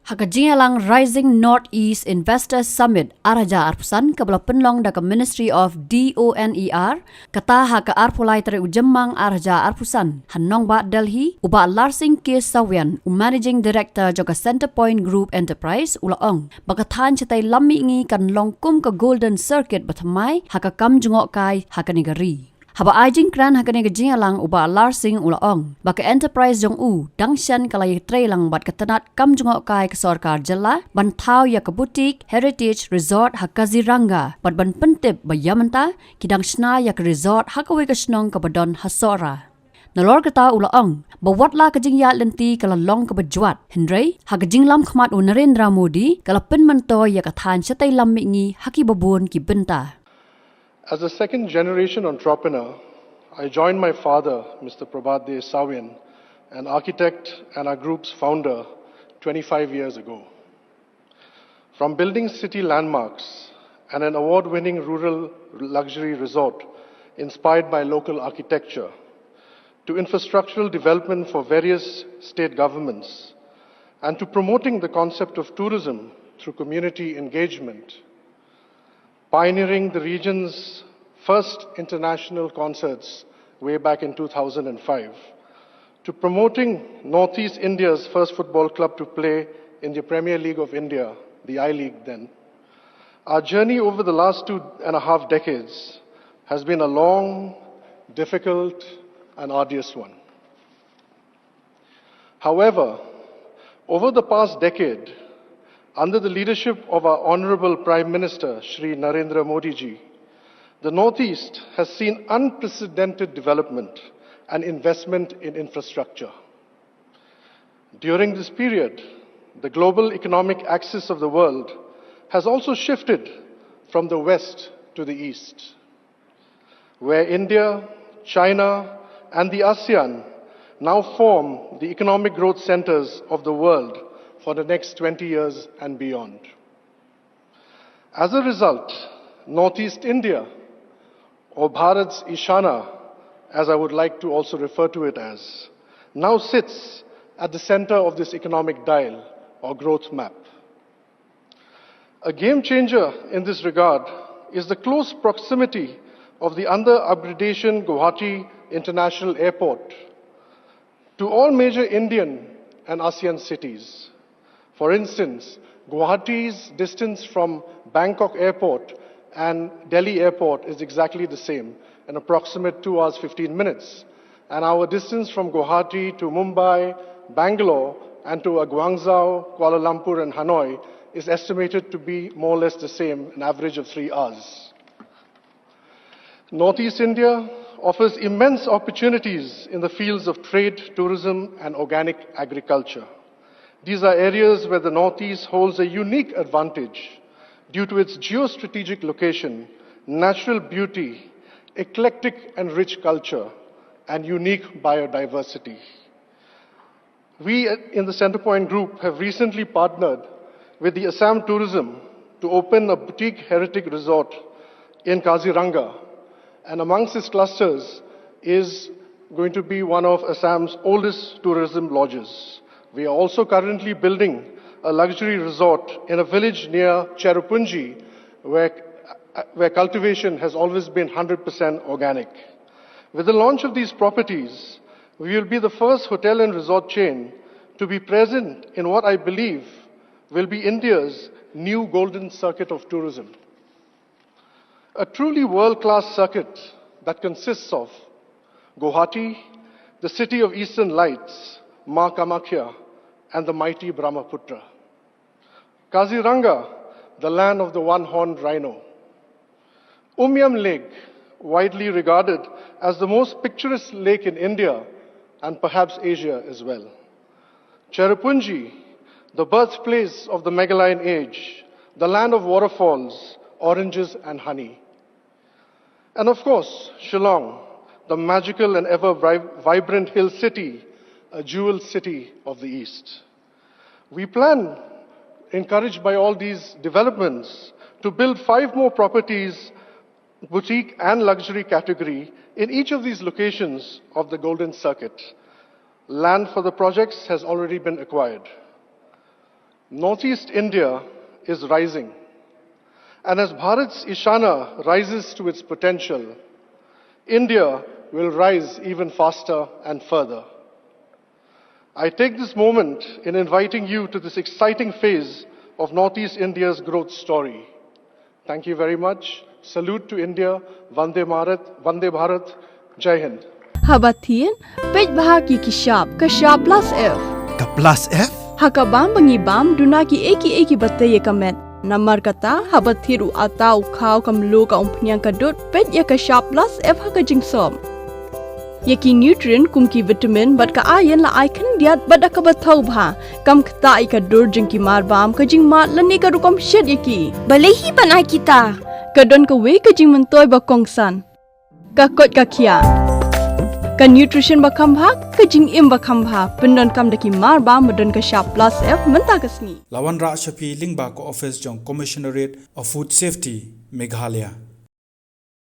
Hakajialang Rising Northeast Investors Summit Araja Arpusan kabla penlong daga Ministry of DONER kata haka arpulai tere ujemang Araja Arpusan Hanong ba Delhi uba Larsing K Sawian Managing Director joka Centerpoint Group Enterprise ulaong bakathan cetai lammi ngi kan longkum ke Golden Circuit batamai haka kam Jngohkai haka negari. Haba ajing kran hakane gejingalang uba Larsing ulaong baka enterprise jong dangshan kalay trailang bat katanat kam Jngohkai ke sarkar jala bantau ya ke butik heritage resort hakaziranga bat ban pentip bayamanta kidang shna ya ke resort hakawe ke snong ke badon hasora. Nalor kata ulaong bawatla kejing ya lenti kala long ke bajwat Hendray hakajing lam khmat Narendra Modi kala penmanto ya kathan setai lammi ngi haki babun ki Bynta. As a second-generation entrepreneur, I joined my father, Mr. Prabhat Sawian, an architect and our group's founder, 25 years ago. From building city landmarks and an award-winning rural luxury resort inspired by local architecture, to infrastructural development for various state governments, and to promoting the concept of tourism through community engagement, pioneering the region's first international concerts way back in 2005, to promoting Northeast India's first football club to play in the Premier League of India, the I-League then. Our journey over the last 2.5 decades has been a long, difficult, and arduous one. However, over the past decade, under the leadership of our Honorable Prime Minister, Shri Narendra Modi ji, the Northeast has seen unprecedented development and investment in infrastructure. During this period, the global economic axis of the world has also shifted from the West to the East, where India, China, and the ASEAN now form the economic growth centers of the world for the next 20 years and beyond. As a result, Northeast India, or Bharat's Ishana, as I would like to also refer to it as, now sits at the center of this economic dial or growth map. A game changer in this regard is the close proximity of the under-upgradation Guwahati International Airport to all major Indian and ASEAN cities. For instance, Guwahati's distance from Bangkok Airport and Delhi Airport is exactly the same, an approximate 2 hours 15 minutes. And our distance from Guwahati to Mumbai, Bangalore, and to Guangzhou, Kuala Lumpur, and Hanoi is estimated to be more or less the same, an average of 3 hours. Northeast India offers immense opportunities in the fields of trade, tourism, and organic agriculture. These are areas where the Northeast holds a unique advantage due to its geostrategic location, natural beauty, eclectic and rich culture, and unique biodiversity. We in the Centerpoint Group have recently partnered with the Assam Tourism to open a boutique heritage resort in Kaziranga, and amongst its clusters is going to be one of Assam's oldest tourism lodges. We are also currently building a luxury resort in a village near Cherrapunji, where cultivation has always been 100% organic. With the launch of these properties, we will be the first hotel and resort chain to be present in what I believe will be India's new golden circuit of tourism. A truly world-class circuit that consists of Guwahati, the city of Eastern Lights, Ma Kamakhya, and the mighty Brahmaputra. Kaziranga, the land of the one-horned rhino. Umyam Lake, widely regarded as the most picturesque lake in India and perhaps Asia as well. Cherrapunji, the birthplace of the Meghalayan age, the land of waterfalls, oranges and honey. And of course, Shillong, the magical and ever vibrant hill city, a jewel city of the East. We plan, encouraged by all these developments, to build 5 more properties, boutique and luxury category, in each of these locations of the Golden Circuit. Land for the projects has already been acquired. Northeast India is rising. And as Bharat's Ishana rises to its potential, India will rise even faster and further. I take this moment in inviting you to this exciting phase of Northeast India's growth story. Thank you very much. Salute to India. Vande Bharat. Jai Hind. Habatien, pej bahagi kishab plus F. Ka plus F? Hakabam bangibam dunaki eki bataya kamet. Namar kata habathiru atau kau kamlu ka umpnyang kadut pej ya kishab plus F haka jingsom. Yaki nutrient kumki vitamin bat ka ayan la ai kan diat bat ka bathau bha kam kta ika dur jingki marbam ka jingmat lani ka rukom shed yaki balehi panai kita kadon ka we ka jing mentoy ba kongsan ka kot ka kia ka nutrition ba khambha ka jing im ba khambha pendon kam daki marbam madon ka sharp plus F menta kasni Lawan Ra Shafi Lingba ko office jong Commissionerate of Food Safety Meghalaya